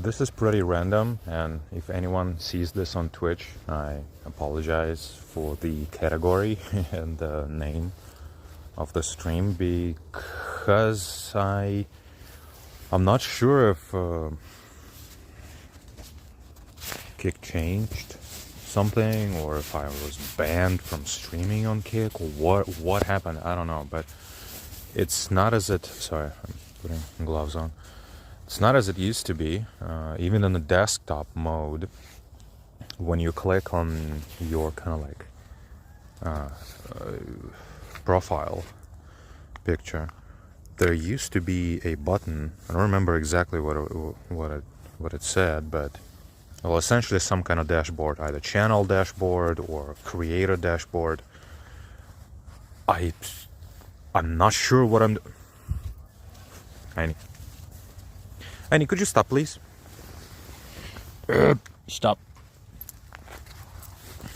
This is pretty random, and if anyone sees this on Twitch, I apologize for the category and the name of the stream, because I'm not sure if Kick changed something, or if I was banned from streaming on Kick, or what happened. I don't know, but it's not as it. Sorry, I'm putting gloves on. It's not as it used to be. Even in the desktop mode, when you click on your kind of like profile picture, there used to be a button. I don't remember exactly what it said, but well, essentially some kind of dashboard, either channel dashboard or creator dashboard. I'm not sure what I'm. Annie, could you stop, please? Stop.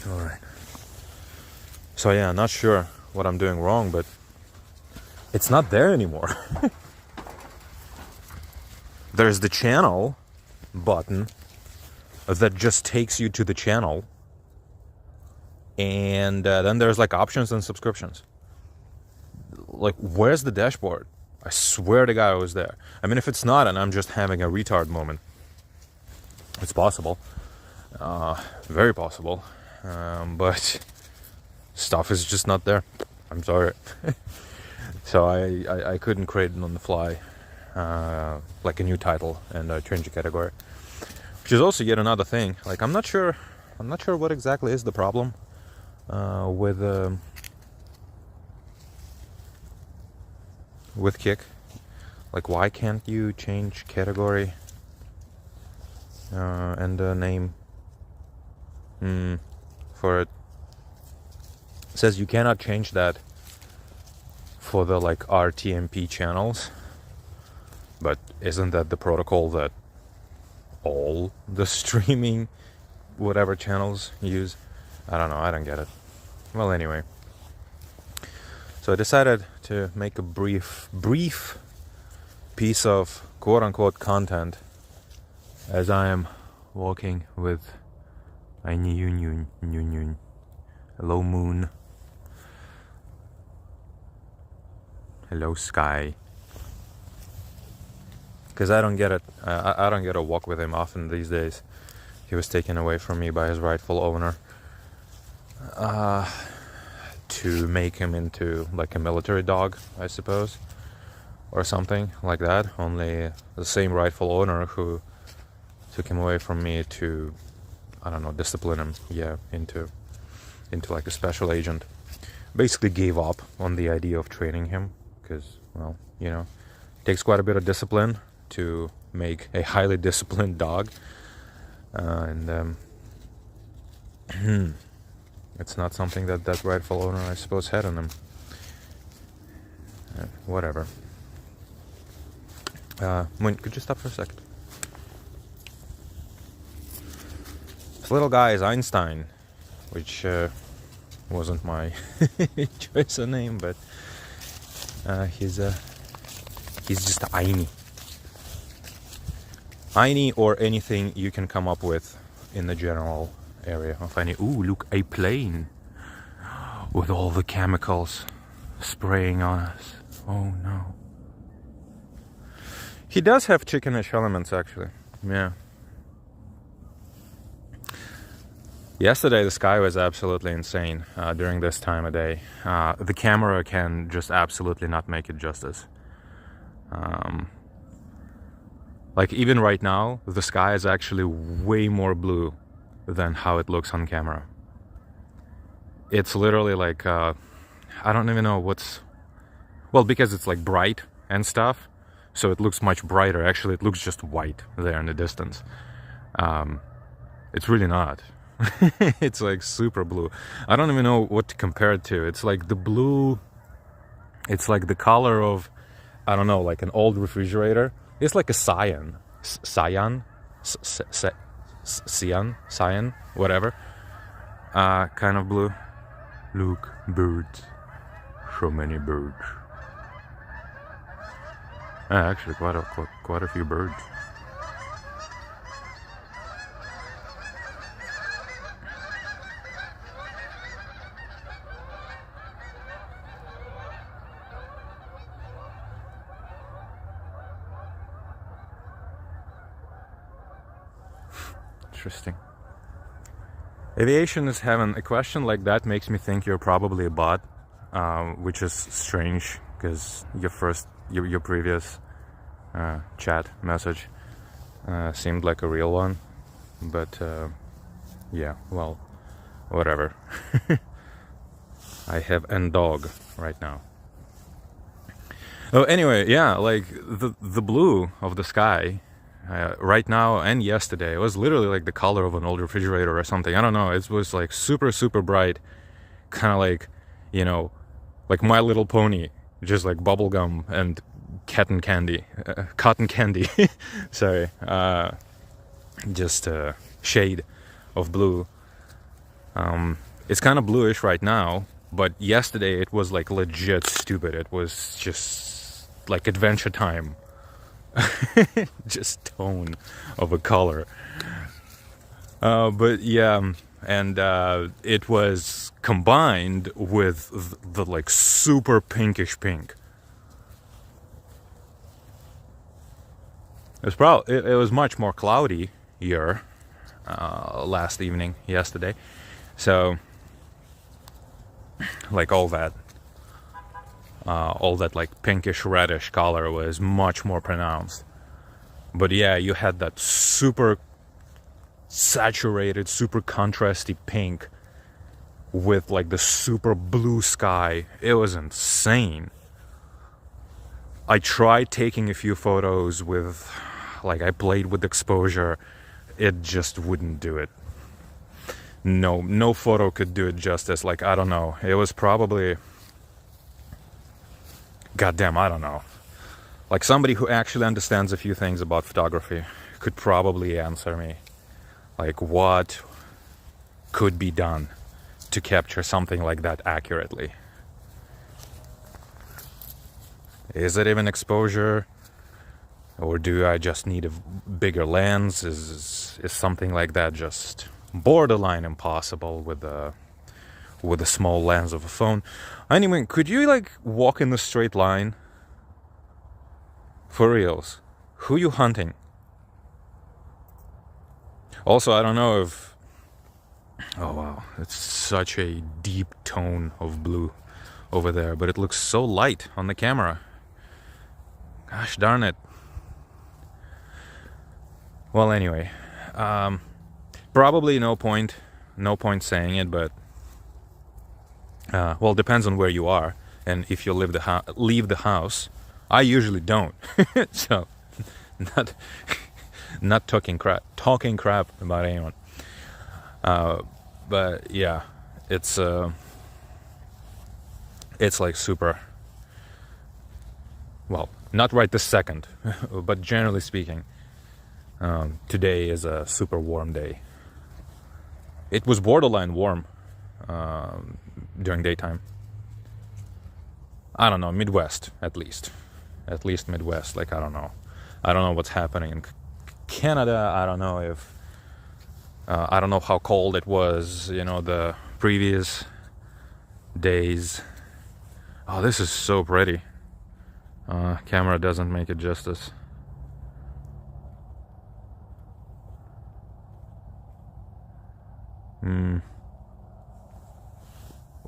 All right. So yeah, I'm not sure what I'm doing wrong, but it's not there anymore. There's the channel button that just takes you to the channel, and then there's like options and subscriptions. Like, where's the dashboard? I swear to God I was there. I mean, if it's not and I'm just having a retard moment, it's possible. Very possible. But stuff is just not there. I'm sorry. So I couldn't create it on the fly, like a new title, and change the category. Which is also yet another thing. Like, I'm not sure what exactly is the problem with Kick. Like, why can't you change category and name for it? It says you cannot change that for the like RTMP channels, but isn't that the protocol that all the streaming whatever channels use? I don't know, I don't get it. Well, anyway, so I decided to make a brief piece of quote-unquote content as I am walking with hello moon, hello sky, because I don't get it. I don't get to walk with him often these days. He was taken away from me by his rightful owner to make him into like a military dog, I suppose, or something like that. Only the same rightful owner who took him away from me to, I don't know, discipline him, into like a special agent, basically gave up on the idea of training him, because, well, you know, it takes quite a bit of discipline to make a highly disciplined dog, and it's not something that rightful owner, I suppose, had in him. Whatever. Moon, could you stop for a second? This little guy is Einstein, which wasn't my choice of name, but he's just Aini. Aini, or anything you can come up with in the general area of Aini. Ooh, look, a plane with all the chemicals spraying on us. Oh no. He does have chickenish elements, actually. Yeah. Yesterday the sky was absolutely insane during this time of day. The camera can just absolutely not make it justice. Like, even right now, the sky is actually way more blue than how it looks on camera. It's literally like, I don't even know what's... Well, because it's like bright and stuff, so it looks much brighter. Actually, it looks just white there in the distance. It's really not. It's like super blue. I don't even know what to compare it to. It's like the blue... It's like the color of, I don't know, like an old refrigerator. It's like a cyan, whatever, kind of blue. Look, birds, so many birds. Actually, quite a few birds. Interesting. Aviation is having a question like that makes me think you're probably a bot, which is strange because your previous chat message seemed like a real one, but yeah, well, whatever. I have a dog right now. Oh, anyway, yeah, like the blue of the sky right now and yesterday, it was literally like the color of an old refrigerator or something. I don't know. It was like super, super bright, kind of like, you know, like My Little Pony, just like bubblegum and cotton candy. Sorry. Just a shade of blue. It's kind of bluish right now, but yesterday it was like legit stupid. It was just like Adventure Time. Just tone of a color. But yeah, and it was combined with the like super pinkish pink. It was much more cloudy here last evening, yesterday. So like all that like pinkish reddish color was much more pronounced. But yeah, you had that super saturated, super contrasty pink with like the super blue sky. It was insane. I tried taking a few photos with, like, I played with exposure. It just wouldn't do it. No photo could do it justice. Like, I don't know. It was probably, goddamn, I don't know. Like, somebody who actually understands a few things about photography could probably answer me. Like, what could be done to capture something like that accurately? Is it even exposure? Or do I just need a bigger lens? Is something like that just borderline impossible with a small lens of a phone? Anyway, could you like walk in a straight line? For reals. Who you hunting? Also, I don't know if... Oh wow, it's such a deep tone of blue over there, but it looks so light on the camera. Gosh darn it. Well, anyway, probably no point saying it, but well, depends on where you are and if you leave the house. I usually don't, so not talking crap about anyone. But yeah, it's like super. Well, not right this second, but generally speaking. Today is a super warm day. It was borderline warm during daytime. I don't know, Midwest at least Midwest. Like, I don't know what's happening in Canada. I don't know if I don't know how cold it was, the previous days. Oh, this is so pretty. Camera doesn't make it justice.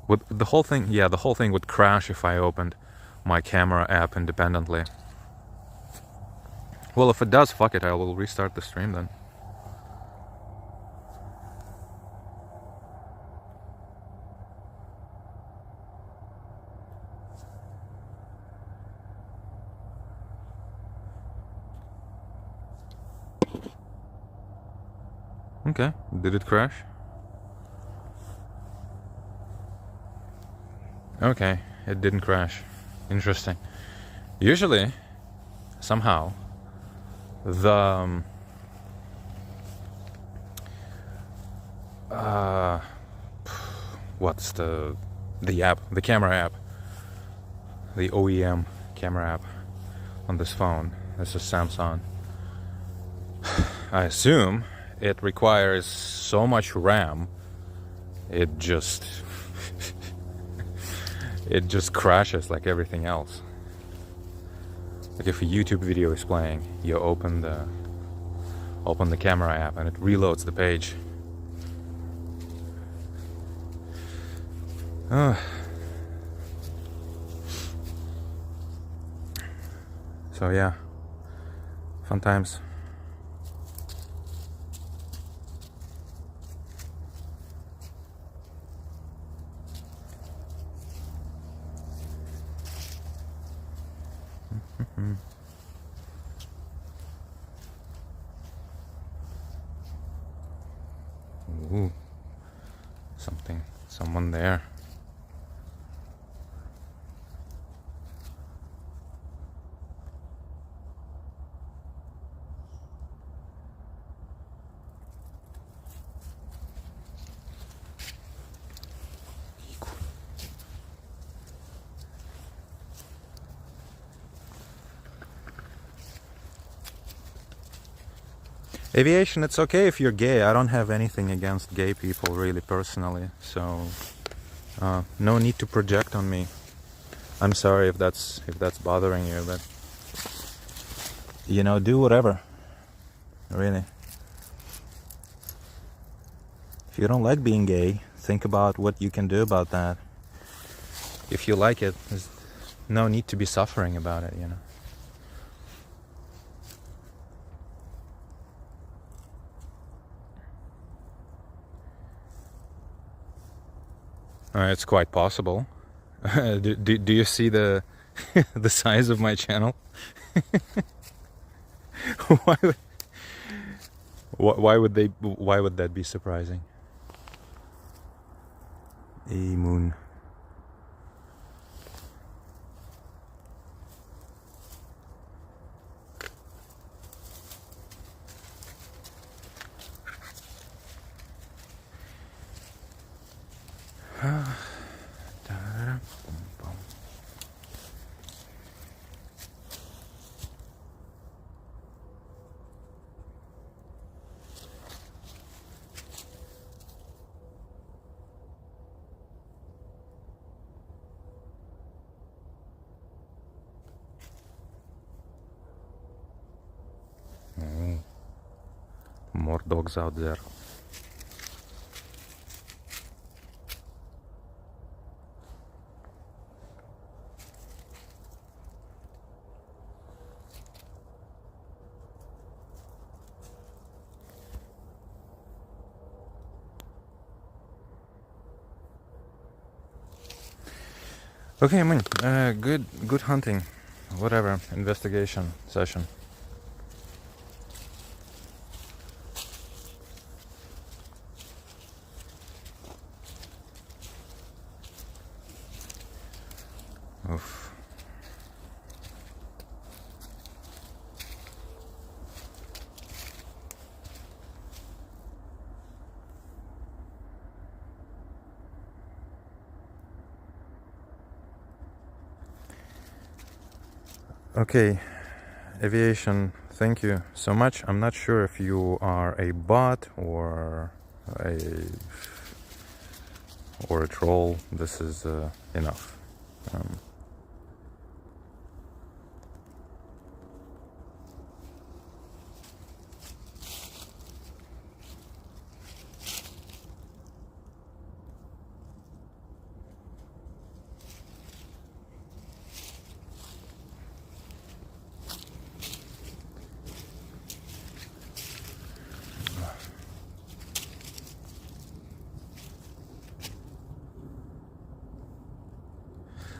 With the whole thing would crash if I opened my camera app independently. Well, if it does, fuck it, I will restart the stream then. Okay, did it crash? Okay, it didn't crash. Interesting. Usually, somehow, the what's the app, the camera app, the OEM camera app on this phone. This is Samsung. I assume it requires so much RAM, it just crashes like everything else. Like if a YouTube video is playing, you open open the camera app and it reloads the page. So yeah, fun times. Ooh, someone there. Aviation, it's okay if you're gay. I don't have anything against gay people, really, personally. So, no need to project on me. I'm sorry if that's bothering you, but you know, do whatever. Really. If you don't like being gay, think about what you can do about that. If you like it, there's no need to be suffering about it, you know. It's quite possible. Do you see the the size of my channel? Why would that be surprising? A moon. More dogs out there. Okay, I mean, good hunting, whatever, investigation session. Oof. Okay, aviation, thank you so much. I'm not sure if you are a bot or a troll. This is enough.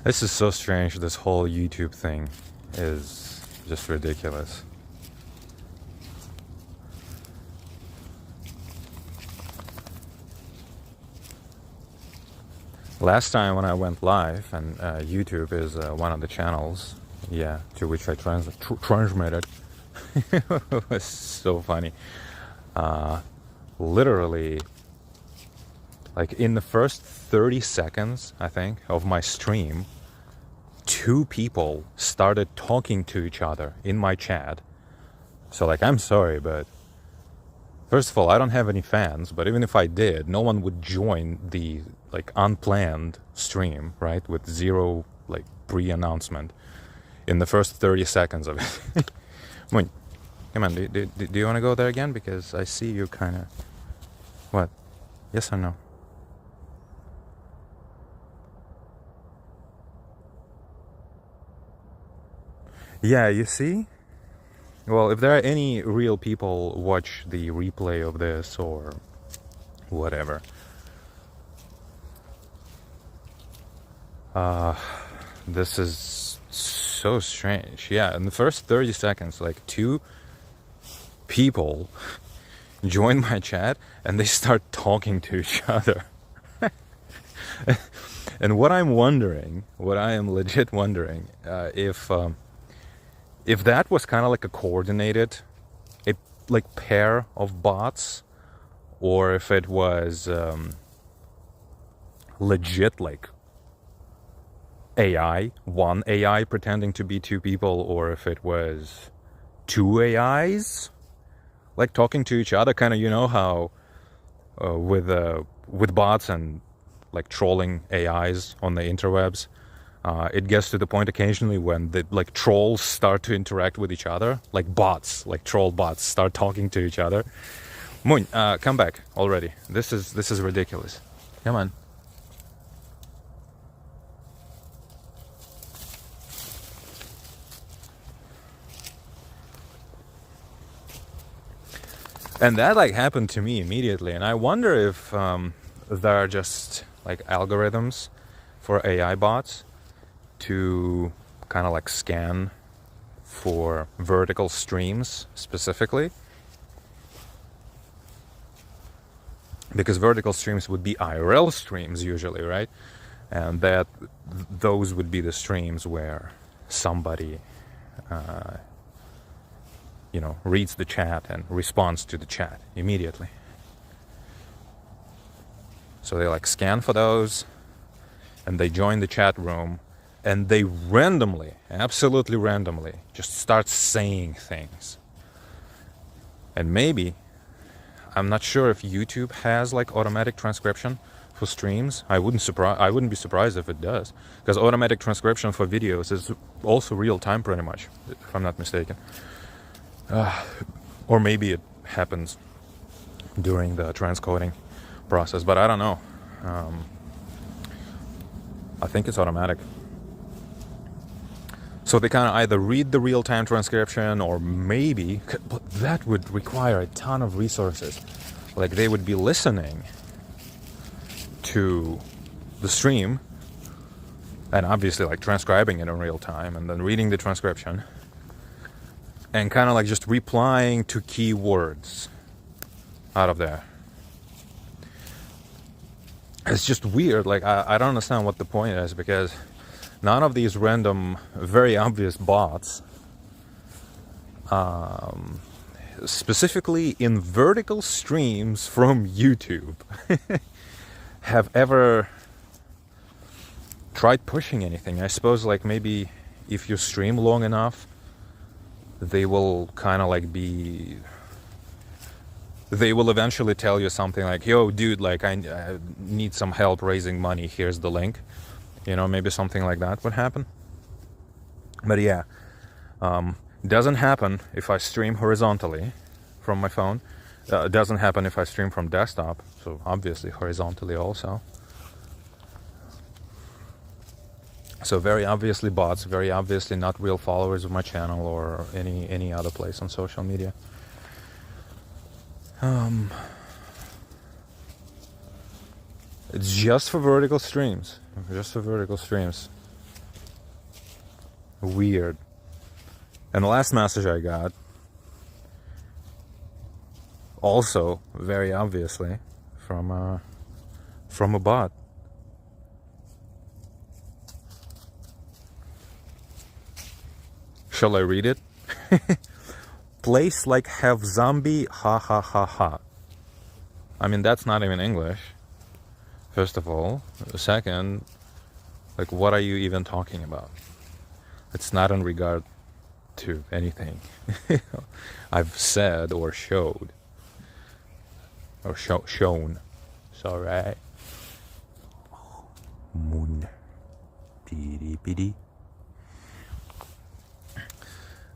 This is so strange. This whole YouTube thing is just ridiculous. Last time when I went live, and YouTube is one of the channels, yeah, to which I transmitted, it was so funny. Literally, like in the first 30 seconds, I think, of my stream, 2 people started talking to each other in my chat. So like, I'm sorry, but first of all, I don't have any fans, but even if I did, no one would join the like unplanned stream, right? With zero like pre-announcement in the first 30 seconds of it. I mean, Come on, do you want to go there again? Because I see you kind of... What? Yes or no? Yeah, you see? Well, if there are any real people watch the replay of this or whatever, this is so strange. Yeah, in the first 30 seconds, like 2 people join my chat and they start talking to each other. And what I am legit wondering, if that was kind of like a coordinated, like pair of bots, or if it was legit like one AI pretending to be 2 people, or if it was 2 AIs like talking to each other, kind of, you know how with bots and like trolling AIs on the interwebs, it gets to the point occasionally when the like trolls start to interact with each other, like bots, like troll bots start talking to each other. Moon, come back already. This is ridiculous. Come on. And that like happened to me immediately, and I wonder if there are just like algorithms for AI bots to kind of like scan for vertical streams specifically, because vertical streams would be IRL streams usually, right? And those would be the streams where somebody reads the chat and responds to the chat immediately. So they like scan for those, and they join the chat room, and they randomly, absolutely randomly, just start saying things. And maybe, I'm not sure if YouTube has like automatic transcription for streams. I wouldn't be surprised if it does, because automatic transcription for videos is also real time pretty much, if I'm not mistaken. Or maybe it happens during the transcoding process, but I don't know. I think it's automatic. So they kind of either read the real-time transcription, or maybe, but that would require a ton of resources. Like they would be listening to the stream and obviously like transcribing it in real time and then reading the transcription and kind of like just replying to keywords out of there. It's just weird. Like I don't understand what the point is, because none of these random, very obvious bots, specifically in vertical streams from YouTube, have ever tried pushing anything. I suppose like maybe if you stream long enough, they will kind of like they will eventually tell you something like, yo dude, like I need some help raising money, here's the link. Maybe something like that would happen. But yeah, doesn't happen if I stream horizontally from my phone. Doesn't happen if I stream from desktop, so obviously horizontally also. So very obviously bots, very obviously not real followers of my channel or any other place on social media. It's just for vertical streams. Weird. And the last message I got, also very obviously from a bot. Shall I read it? Place like have zombie, ha ha ha ha. I mean, that's not even English, first of all. Second, like, what are you even talking about? It's not in regard to anything I've said or showed. Or shown. Sorry. Moon. Piri piri.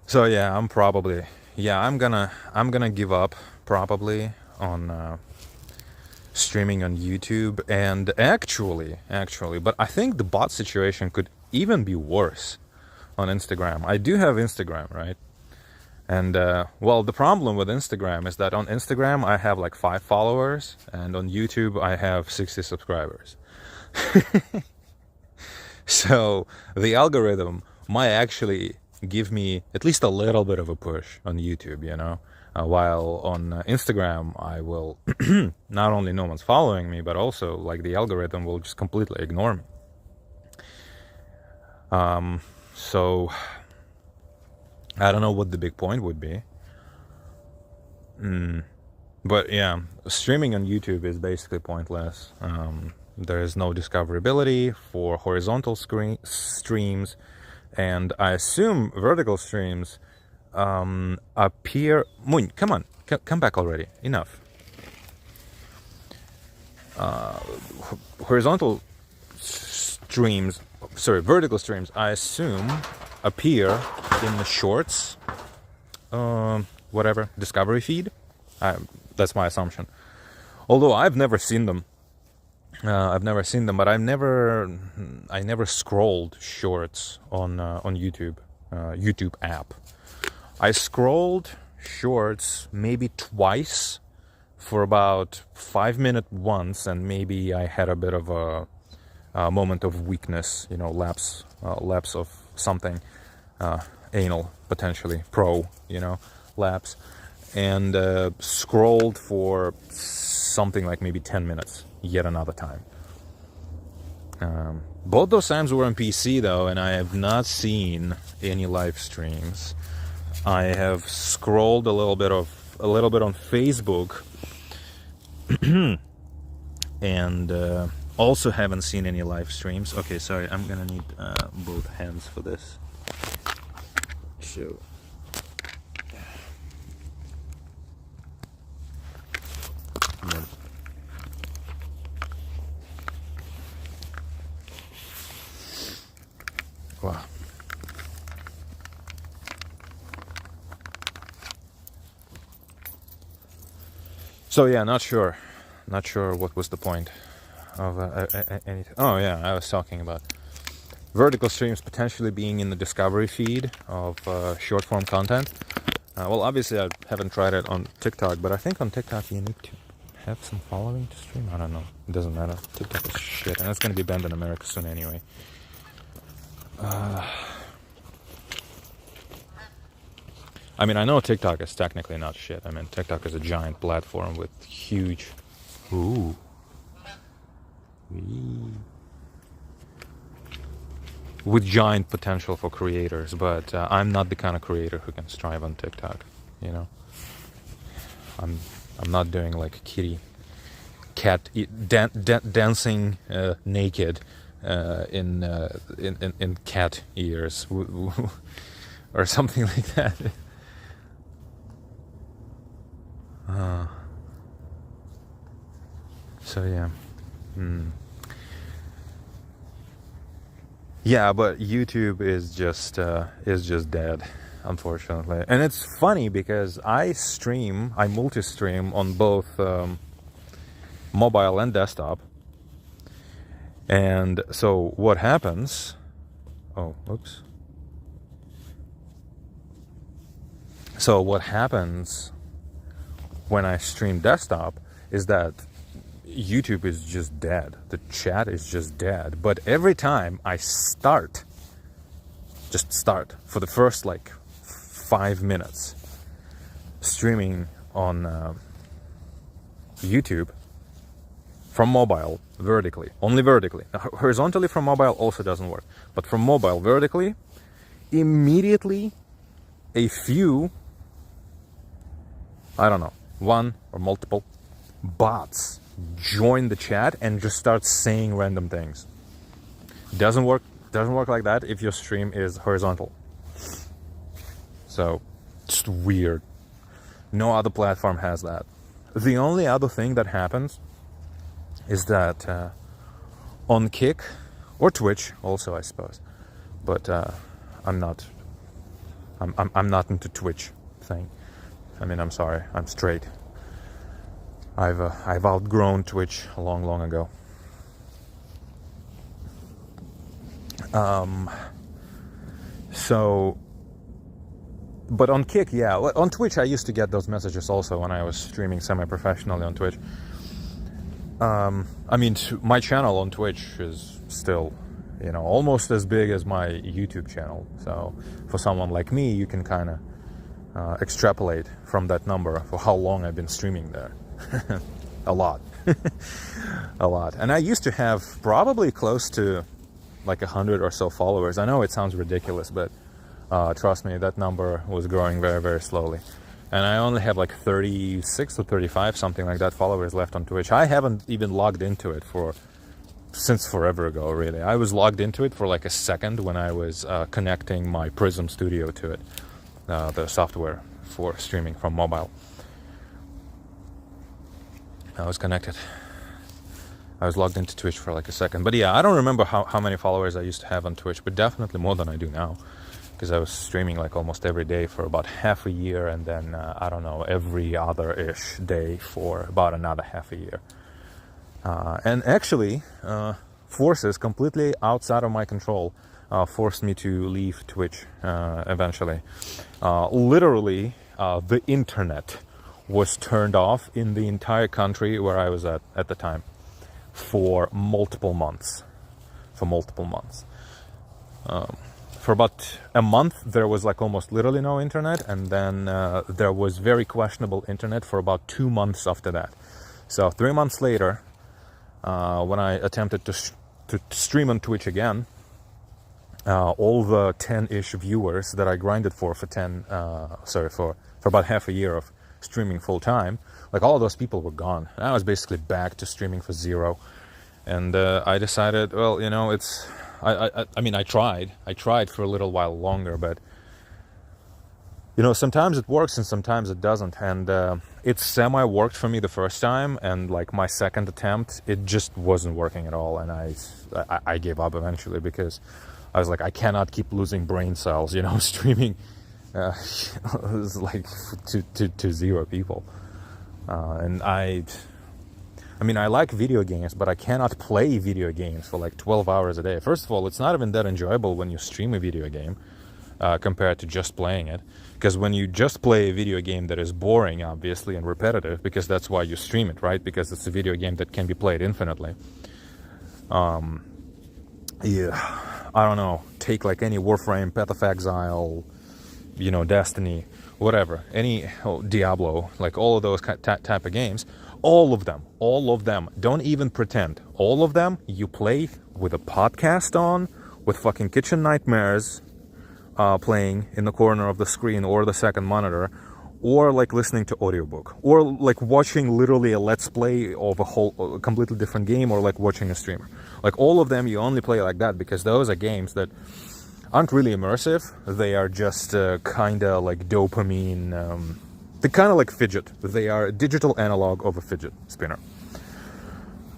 So yeah, I'm probably yeah, I'm gonna give up probably on streaming on YouTube. And actually, but I think the bot situation could even be worse on Instagram. I do have Instagram, right? And well, the problem with Instagram is that on Instagram I have like 5 followers, and on YouTube I have 60 subscribers. So the algorithm might actually give me at least a little bit of a push on YouTube, you know, while on Instagram I will not only no one's following me, but also like the algorithm will just completely ignore me. So I don't know what the big point would be. But yeah, streaming on YouTube is basically pointless. There is no discoverability for horizontal streams, and I assume vertical streams appear. Moon, come on, come back already. Enough. Horizontal streams, sorry, vertical streams, I assume appear in the shorts, whatever, discovery feed. That's my assumption. Although I've never seen them. But I never scrolled shorts on YouTube, YouTube app. I scrolled shorts maybe twice for about 5 minutes once, and maybe I had a bit of a moment of weakness, you know, lapse of something, anal potentially, you know, lapse, and scrolled for something like maybe 10 minutes yet another time. Both those times were on PC though, and I have not seen any live streams. I have scrolled a little bit on Facebook, and also haven't seen any live streams. Okay, sorry, I'm gonna need both hands for this. So yeah. Wow. So yeah, not sure what was the point of anything. Oh yeah, I was talking about vertical streams potentially being in the discovery feed of short form content. Well, obviously I haven't tried it on TikTok, but I think on TikTok you need to have some following to stream. I don't know. It doesn't matter. TikTok is shit, and it's going to be banned in America soon anyway. I mean, I know TikTok is technically not shit. I mean, TikTok is a giant platform with huge... Ooh. With giant potential for creators, but I'm not the kind of creator who can strive on TikTok, you know? I'm not doing like dancing naked in cat ears or something like that. So yeah. Yeah, but YouTube is just dead, unfortunately. And it's funny because I multi-stream on both mobile and desktop. And so what happens? Oh, oops. So what happens when I stream desktop is that YouTube is just dead. The chat is just dead. But every time I start for the first like 5 minutes streaming on YouTube from mobile vertically, only vertically. Now, horizontally from mobile also doesn't work, but from mobile vertically, immediately a few, I don't know, one or multiple bots join the chat and just start saying random things. Doesn't work like that if your stream is horizontal. So just weird. No other platform has that. The only other thing that happens is that on Kick or Twitch also, I suppose, but I'm not into Twitch thing. I mean, I'm sorry, I'm straight. I've outgrown Twitch long ago. So, but on Kick, yeah, on Twitch I used to get those messages also when I was streaming semi-professionally on Twitch. I mean, my channel on Twitch is still, you know, almost as big as my YouTube channel. So for someone like me, you can kind of extrapolate from that number for how long I've been streaming there. A lot. A lot. And I used to have probably close to like 100 or so followers. I know it sounds ridiculous, but trust me, that number was growing very slowly. And I only have like 36 or 35, something like that, followers left on Twitch. I haven't even logged into it since forever ago, really. I was logged into it for like a second when I was connecting my Prism Studio to it, the software for streaming from mobile. I was connected. I was logged into Twitch for like a second. But yeah, I don't remember how many followers I used to have on Twitch, but definitely more than I do now. Because I was streaming like almost every day for about half a year, and then, I don't know, every other-ish day for about another half a year. And actually, forces completely outside of my control forced me to leave Twitch eventually. Literally, the internet was turned off in the entire country where I was at the time for multiple months. For about a month, there was like almost literally no internet, and then there was very questionable internet for about 2 months after that. So 3 months later, when I attempted to stream on Twitch again, all the 10-ish viewers that I grinded for about half a year of streaming full time, like all of those people were gone. And I was basically back to streaming for zero. And I decided, well, you know, I mean, I tried for a little while longer, but, you know, sometimes it works and sometimes it doesn't. And it semi-worked for me the first time, and like my second attempt, it just wasn't working at all. And I gave up eventually because I was like, I cannot keep losing brain cells, you know, streaming like to zero people. And I mean, I like video games, but I cannot play video games for like 12 hours a day. First of all, it's not even that enjoyable when you stream a video game compared to just playing it. Because when you just play a video game that is boring, obviously, and repetitive, because that's why you stream it, right? Because it's a video game that can be played infinitely. Yeah, I don't know. Take like any Warframe, Path of Exile, you know, Destiny, whatever. Any Diablo, like all of those type of games. All of them, don't even pretend. All of them, you play with a podcast on, with fucking Kitchen Nightmares playing in the corner of the screen or the second monitor, or like listening to audiobook, or like watching literally a let's play of a completely different game, or like watching a streamer. Like all of them, you only play like that because those are games that aren't really immersive. They are just kind of like dopamine. They kind of like fidget. They are a digital analog of a fidget spinner.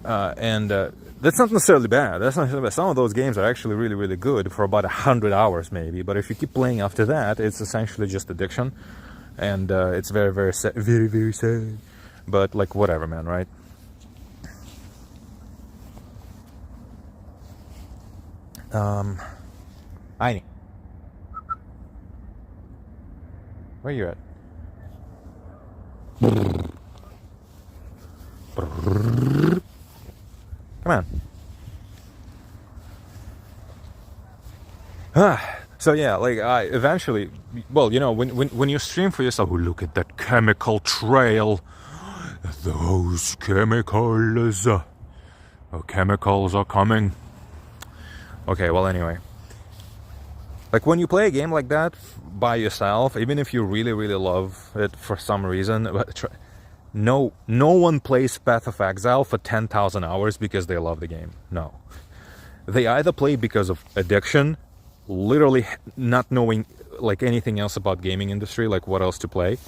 And that's not necessarily bad. That's not necessarily bad. Some of those games are actually really good for about 100 hours maybe. But if you keep playing after that, it's essentially just addiction. And it's very sad. Very sad. But like whatever, man, right? Aini. Where you at? Come on. So yeah, like I eventually, well, you know, when you stream for yourself, oh, look at that chemical trail. Those chemicals. Chemicals are coming. Okay, well, anyway. Like when you play a game like that by yourself, even if you really love it for some reason, no one plays Path of Exile for 10,000 hours because they love the game. No. They either play because of addiction, literally not knowing like anything else about gaming industry, like what else to play.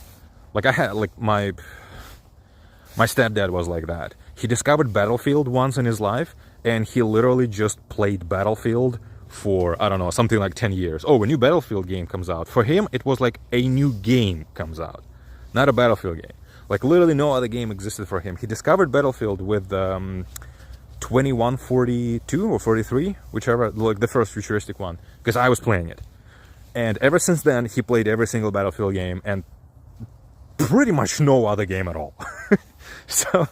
Like I had like my stepdad was like that. He discovered Battlefield once in his life, and he literally just played Battlefield for, I don't know, something like 10 years. Oh, a new Battlefield game comes out. For him, it was like a new game comes out. not a Battlefield game. Like literally no other game existed for him. He discovered Battlefield with 2142 or 43, whichever, like the first futuristic one, because I was playing it. And ever since then, he played every single Battlefield game and pretty much no other game at all. So,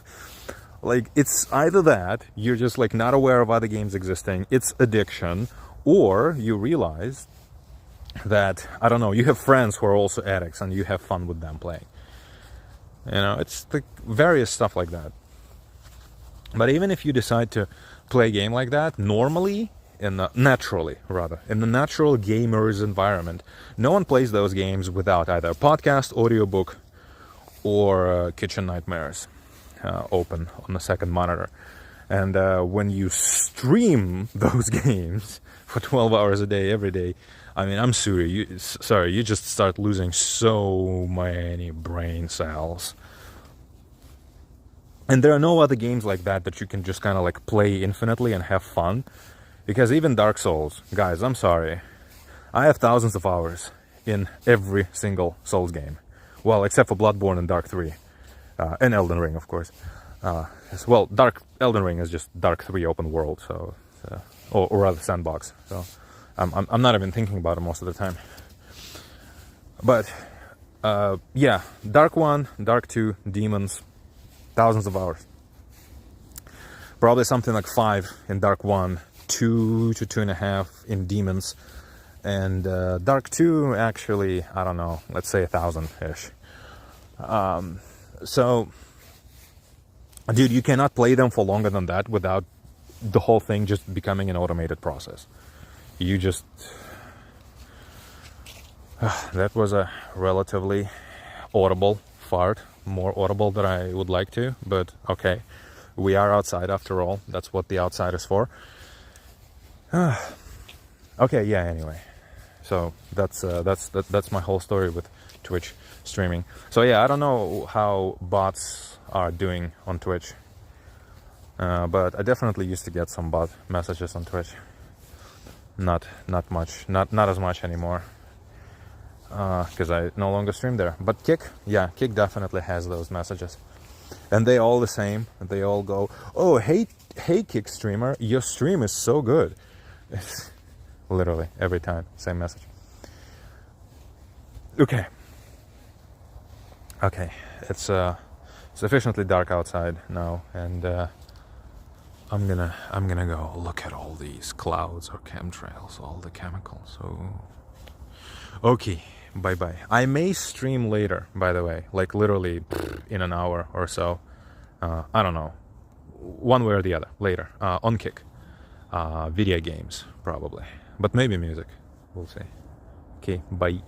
like, it's either that, you're just like not aware of other games existing, it's addiction, or you realize that, I don't know, you have friends who are also addicts and you have fun with them playing. You know, it's like various stuff like that. But even if you decide to play a game like that, normally, naturally, in the natural gamer's environment, no one plays those games without either a podcast, audiobook, or Kitchen Nightmares open on the second monitor. And when you stream those games for 12 hours a day, every day, I mean, I'm sorry, you just start losing so many brain cells. And there are no other games like that you can just kind of like play infinitely and have fun. Because even Dark Souls, guys, I'm sorry, I have thousands of hours in every single Souls game. Well, except for Bloodborne and Dark 3. And Elden Ring, of course. Well, Elden Ring is just Dark 3 open world, so or rather sandbox. So I'm not even thinking about it most of the time. But yeah, Dark 1, Dark 2, Demons, thousands of hours. Probably something like 5 in Dark 1, 2 to 2.5 in Demons, and Dark 2 actually, I don't know, let's say 1,000-ish. So, dude, you cannot play them for longer than that without the whole thing just becoming an automated process. You just... that was a relatively audible fart, more audible than I would like to, but okay. We are outside after all. That's what the outside is for. Okay, yeah, anyway. So that's my whole story with Twitch streaming. So yeah, I don't know how bots are doing on Twitch. But I definitely used to get some bot messages on Twitch. Not much, not as much anymore. Because I no longer stream there. But Kick definitely has those messages. And they all the same. They all go, "Oh, hey Kick streamer, your stream is so good." Literally every time, same message. Okay, it's sufficiently dark outside now, and I'm gonna go look at all these clouds or chemtrails, all the chemicals. So, okay. Bye-bye. I may stream later, by the way, like literally in an hour or so. I don't know. One way or the other, later. On Kick. Video games, probably. But maybe music. We'll see. Okay, bye.